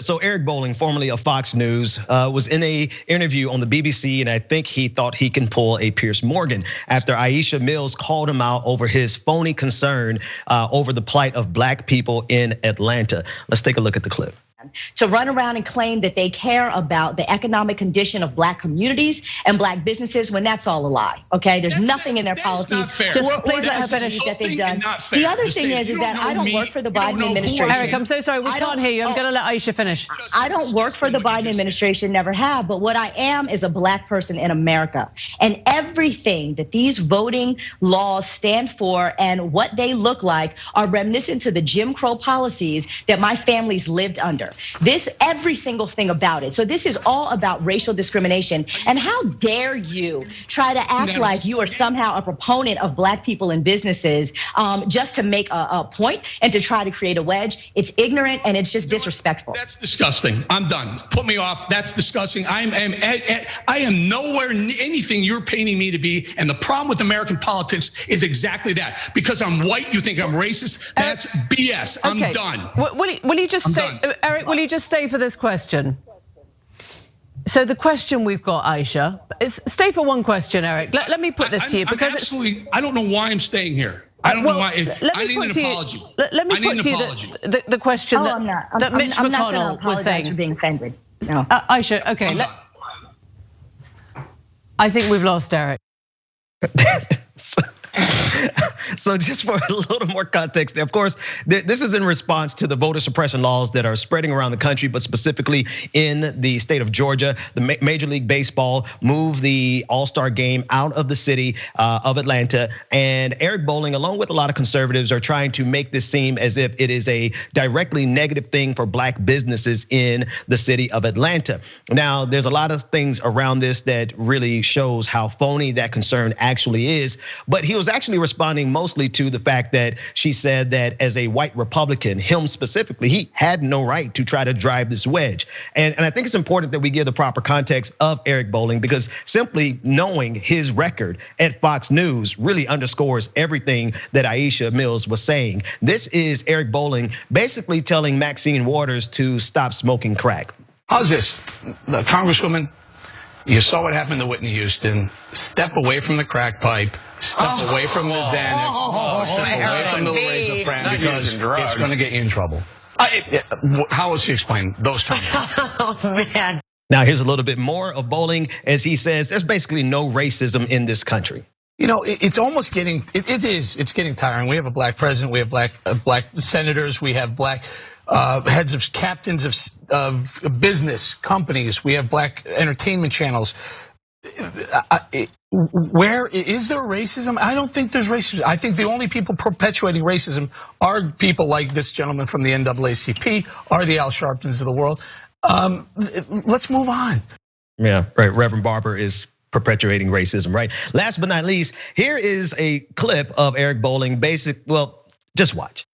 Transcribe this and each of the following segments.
So Eric Bolling, formerly of Fox News, was in a interview on the BBC, and I think he thought he can pull a Piers Morgan after Aisha Mills called him out over his phony concern over the plight of black people in Atlanta. Let's take a look at the clip. To run around and claim that they care about the economic condition of black communities and black businesses when that's all a lie, okay? There's nothing in their policies Just please let her finish. that they've done. The other thing is that I don't work for the Biden administration. Eric, I'm so sorry, we can't hear you. I'm gonna let Aisha finish. I don't work for the Biden administration, never have, but what I am is a black person in America. And everything that these voting laws stand for and what they look like are reminiscent to the Jim Crow policies that my family's lived under. Every single thing about it. So this is all about racial discrimination. And how dare you try to act like you are somehow a proponent of black people and businesses just to make a point and to try to create a wedge. It's ignorant and it's just disrespectful. That's disgusting. I'm done. Put me off. That's disgusting. I am nowhere near anything you're painting me to be. And the problem with American politics is exactly that. Because I'm white, you think I'm racist. That's BS. I'm done. Will you just stay, Eric? Will you just stay for this question? So the question we've got, Aisha, is stay for one question, Eric. Let me put this to you because I don't know why I'm staying here. I don't know why. I need an apology. Let me put to you the question that Mitch McConnell was saying. You're being offended. No. Aisha, okay. I think we've lost Eric. So just for a little more context, of course, this is in response to the voter suppression laws that are spreading around the country, but specifically in the state of Georgia. The Major League Baseball moved the All-Star game out of the city of Atlanta. And Eric Bolling, along with a lot of conservatives, are trying to make this seem as if it is a directly negative thing for black businesses in the city of Atlanta. Now, there's a lot of things around this that really shows how phony that concern actually is. But he was actually responding mostly to the fact that she said that as a white Republican, him specifically, he had no right to try to drive this wedge. And I think it's important that we give the proper context of Eric Bolling, because simply knowing his record at Fox News really underscores everything that Aisha Mills was saying. This is Eric Bolling basically telling Maxine Waters to stop smoking crack. How's this, the Congresswoman? You saw what happened to Whitney Houston. Step away from the crack pipe. Step away from the Xanax. Step away from the Razorfran, because it's going to get you in trouble. How will she explain those terms? Oh, man. Now here's a little bit more of Bolling as he says there's basically no racism in this country. You know, it's almost getting, it's getting tiring. We have a black president, we have black senators, we have black heads of captains of business companies, we have black entertainment channels. Where is there racism? I don't think there's racism. I think the only people perpetuating racism are people like this gentleman from the NAACP, are the Al Sharptons of the world. Let's move on. Yeah, right. Reverend Barber is perpetuating racism, right? Last but not least, here is a clip of Eric Bolling. Well, just watch.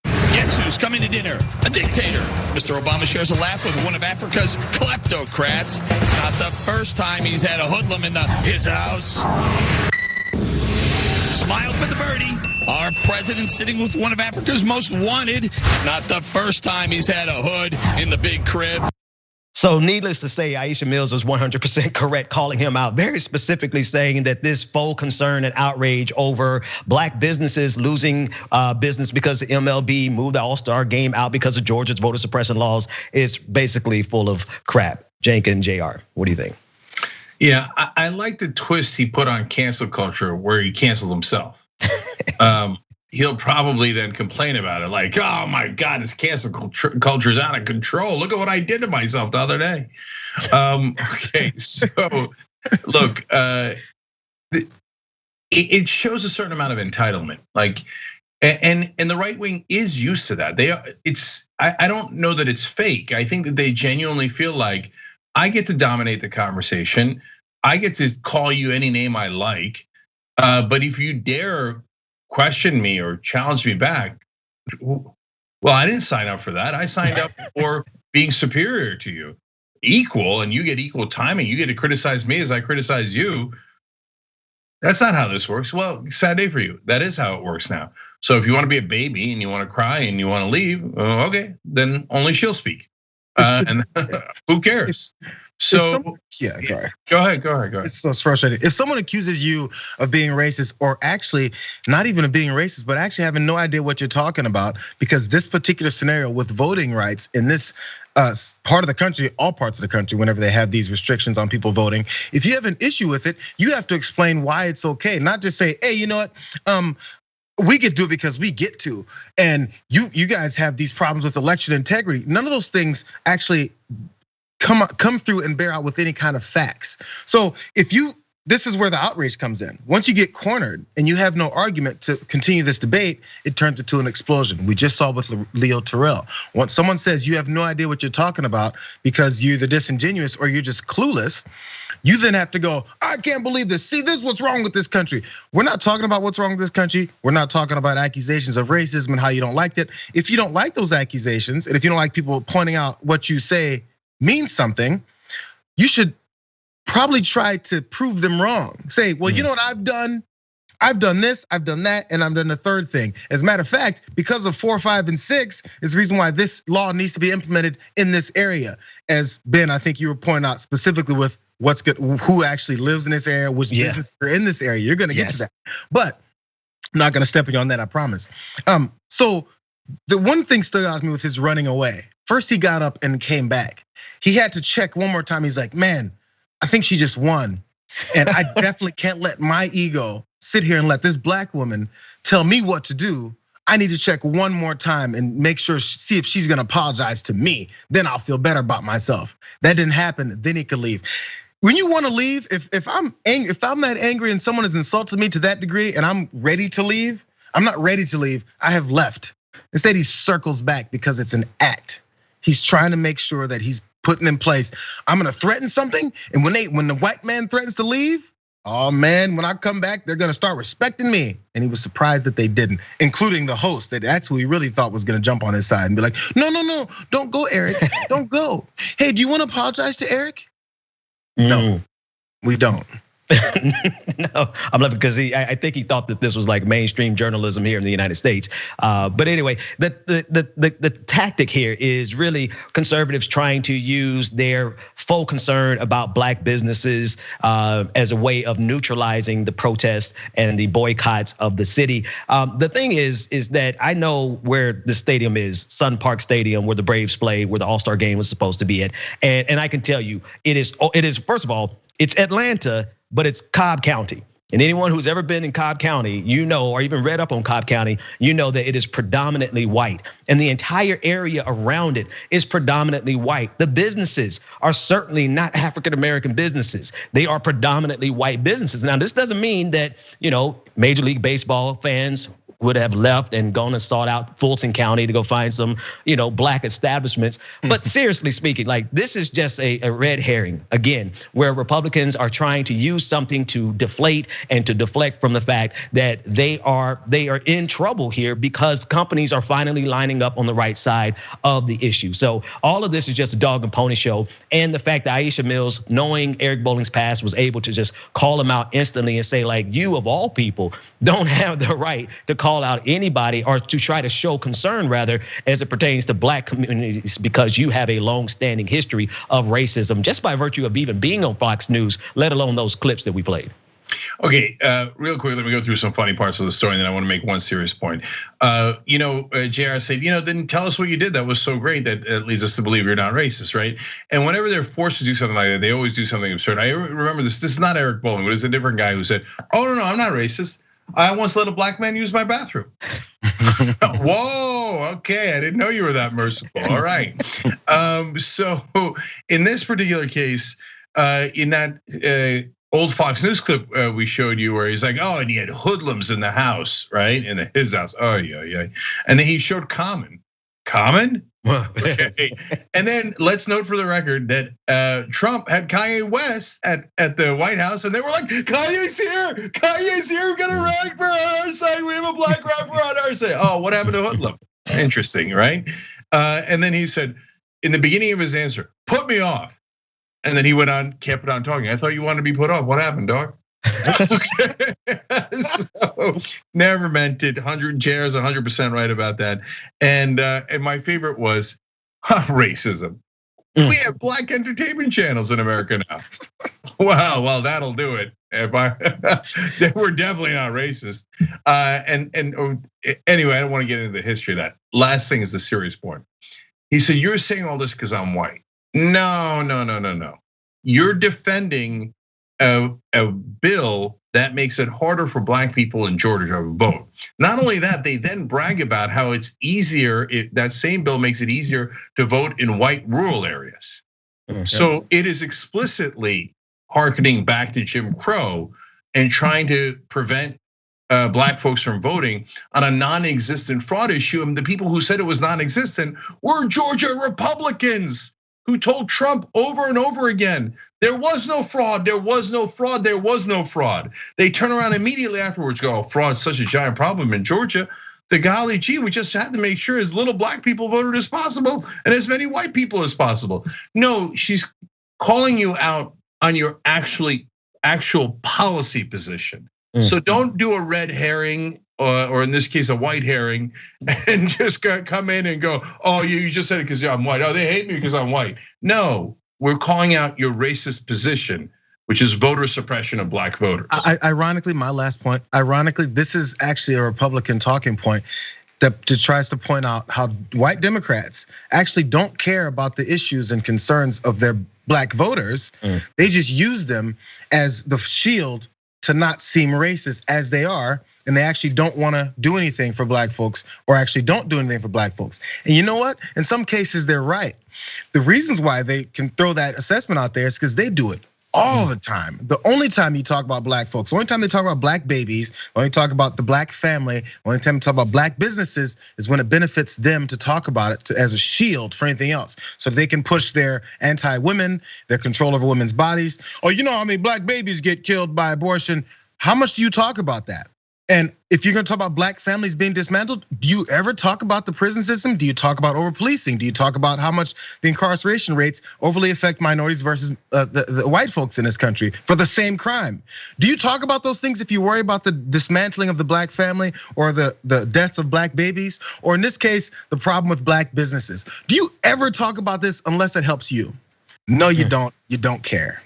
Guess who's coming to dinner? A dictator. Mr. Obama shares a laugh with one of Africa's kleptocrats. It's not the first time he's had a hoodlum in his house. Smile for the birdie. Our president sitting with one of Africa's most wanted. It's not the first time he's had a hood in the big crib. So needless to say, Aisha Mills was 100% correct, calling him out, very specifically saying that this faux concern and outrage over black businesses losing business because the MLB moved the All-Star game out because of Georgia's voter suppression laws is basically full of crap. Cenk and Jayar, what do you think? Yeah, I like the twist he put on cancel culture where he canceled himself. He'll probably then complain about it like, oh my God, this cancel culture's out of control. Look at what I did to myself the other day. Okay, so look, it shows a certain amount of entitlement. Like, and the right wing is used to that. I don't know that it's fake. I think that they genuinely feel like I get to dominate the conversation. I get to call you any name I like. But if you dare question me or challenge me back, well, I didn't sign up for that. I signed up for being superior to you, equal, and you get equal timing. You get to criticize me as I criticize you. That's not how this works. Well, sad day for you. That is how it works now. So if you want to be a baby and you want to cry and you want to leave, okay, then only she'll speak. And who cares? So yeah, go ahead. It's so frustrating. If someone accuses you of being racist, or actually not even of being racist, but actually having no idea what you're talking about, because this particular scenario with voting rights in this part of the country, all parts of the country, whenever they have these restrictions on people voting, if you have an issue with it, you have to explain why it's okay, not just say, hey, you know what? We get to do it because we get to, and you guys have these problems with election integrity. None of those things actually come through and bear out with any kind of facts. So this is where the outrage comes in. Once you get cornered and you have no argument to continue this debate, it turns into an explosion. We just saw with Leo Terrell. Once someone says you have no idea what you're talking about because you're either disingenuous or you're just clueless, you then have to go, I can't believe this. See, this is what's wrong with this country. We're not talking about what's wrong with this country. We're not talking about accusations of racism and how you don't like it. If you don't like those accusations, and if you don't like people pointing out what you say means something, you should probably try to prove them wrong. Say, well, you know what I've done? I've done this, I've done that, and I've done the third thing. As a matter of fact, because of 4, 5, and 6 is the reason why this law needs to be implemented in this area. As Ben, I think you were pointing out specifically with what's good, who actually lives in this area, which businesses are in this area. You're gonna get to that. But I'm not gonna step on that, I promise. So the one thing stood out to me with his running away. First, he got up and came back. He had to check one more time. He's like, man, I think she just won. And I definitely can't let my ego sit here and let this black woman tell me what to do. I need to check one more time and make sure, see if she's gonna apologize to me. Then I'll feel better about myself. That didn't happen, then he could leave. When you wanna leave, if I'm angry, if I'm that angry and someone has insulted me to that degree and I'm ready to leave, I'm not ready to leave, I have left. Instead, he circles back because it's an act. He's trying to make sure that he's putting in place, I'm gonna threaten something, and when the white man threatens to leave, oh man, when I come back, they're gonna start respecting me. And he was surprised that they didn't, including the host, that's who he really thought was gonna jump on his side and be like, no, don't go, Eric, don't go. Hey, do you wanna apologize to Eric? No, we don't. No, I'm laughing because I think he thought that this was like mainstream journalism here in the United States. But anyway, the tactic here is really conservatives trying to use their faux concern about black businesses as a way of neutralizing the protests and the boycotts of the city. The thing is that I know where the stadium is, Sun Park Stadium, where the Braves play, where the All-Star game was supposed to be at, and I can tell you, it is first of all, it's Atlanta, but it's Cobb County. And anyone who's ever been in Cobb County, you know, or even read up on Cobb County, you know that it is predominantly white. And the entire area around it is predominantly white. The businesses are certainly not African-American businesses. They are predominantly white businesses. Now, this doesn't mean that, Major League Baseball fans would have left and gone and sought out Fulton County to go find some, black establishments. But seriously speaking, like this is just a red herring again, where Republicans are trying to use something to deflate and to deflect from the fact that they are in trouble here because companies are finally lining up on the right side of the issue. So all of this is just a dog and pony show. And the fact that Aisha Mills, knowing Eric Bolling's past, was able to just call him out instantly and say, like, you of all people don't have the right to call out anybody or to try to show concern rather as it pertains to black communities because you have a long-standing history of racism just by virtue of even being on Fox News, let alone those clips that we played. Okay, real quick, let me go through some funny parts of the story, and then I want to make one serious point. Jayar said, then tell us what you did. That was so great that leads us to believe you're not racist, right? And whenever they're forced to do something like that, they always do something absurd. I remember this is not Eric Bolling, but it's a different guy who said, oh, no, I'm not racist. I once let a black man use my bathroom. Whoa, okay, I didn't know you were that merciful. All right. So in this particular case, in that old Fox News clip we showed you where he's like, oh, and he had hoodlums in the house, right? In his house, oh yeah. And then he showed Common. Okay. And then let's note for the record that Trump had Kanye West at the White House, and they were like, Kanye's here, we're gonna run for our side. We have a black rapper on our side. Oh, what happened to Hoodlum? Interesting, right? And then he said, in the beginning of his answer, put me off. And then he kept on talking. I thought you wanted to be put off. What happened, dog? Okay. So never meant it. Jayar's 100% right about that. And my favorite was racism. We have black entertainment channels in America now. Wow, well, that'll do it. We're definitely not racist. And anyway, I don't want to get into the history of that. Last thing is the serious point. He said, "You're saying all this because I'm white." No. You're defending a bill that makes it harder for black people in Georgia to vote. Not only that, they then brag about how it's easier. That same bill makes it easier to vote in white rural areas. Okay. So it is explicitly hearkening back to Jim Crow and trying to prevent black folks from voting on a non-existent fraud issue. And the people who said it was non-existent were Georgia Republicans who told Trump over and over again, there was no fraud, there was no fraud, there was no fraud. They turn around immediately afterwards, go, oh, fraud's such a giant problem in Georgia. The golly gee, we just had to make sure as little black people voted as possible and as many white people as possible. No, she's calling you out on your actual policy position. So don't do a red herring, or in this case, a white herring, and just come in and go, oh, you just said it because I'm white. Oh, they hate me because I'm white. No, we're calling out your racist position, which is voter suppression of black voters. Ironically, my last point, this is actually a Republican talking point that tries to point out how white Democrats actually don't care about the issues and concerns of their black voters. They just use them as the shield to not seem racist as they are, and they actually don't want to do anything for black folks, or actually don't do anything for black folks. And you know what? In some cases, they're right. The reasons why they can throw that assessment out there is because they do it all the time. The only time you talk about black folks, the only time they talk about black babies, the only talk about the black family, the only time they talk about black businesses is when it benefits them to talk about it as a shield for anything else. So they can push their anti-women, their control over women's bodies. Oh, you know how many black babies get killed by abortion? How much do you talk about that? And if you're gonna talk about black families being dismantled, do you ever talk about the prison system? Do you talk about over policing? Do you talk about how much the incarceration rates overly affect minorities versus the white folks in this country for the same crime? Do you talk about those things if you worry about the dismantling of the black family or the death of black babies? Or in this case, the problem with black businesses? Do you ever talk about this unless it helps you? No, you don't. You don't care.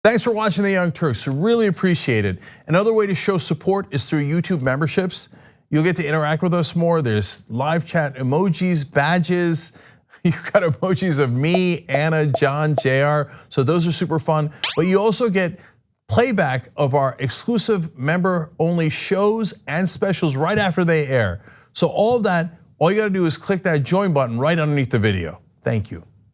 Thanks for watching The Young Turks, really appreciate it. Another way to show support is through YouTube memberships. You'll get to interact with us more. There's live chat emojis, badges. You've got emojis of me, Anna, John, Jayar. So those are super fun. But you also get playback of our exclusive member-only shows and specials right after they air. So all of that, all you gotta do is click that join button right underneath the video. Thank you.